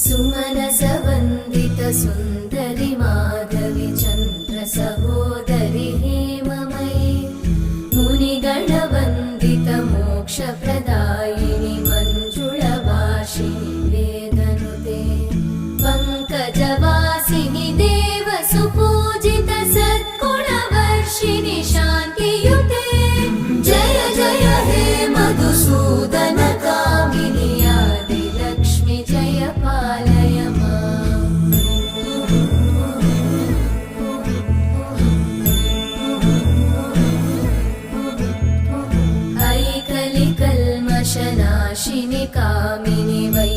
सुमनसवन्दित सुन्दरि माधवि चन्द्र सहोदरि हेममयि मुनिगणवन्दित मोक्षप्रदायिनि मञ्जुळभाषिणि वेदनुते पङ्कजवासिनि देवसुपूजित सद्गुणवर्षिणि शान्तियुते जय जय हे मधुसूदन कामिनि आदिलक्ष्मि जय पालय माम्। ऐकलिकल्मषनाशिनि कामिनि वै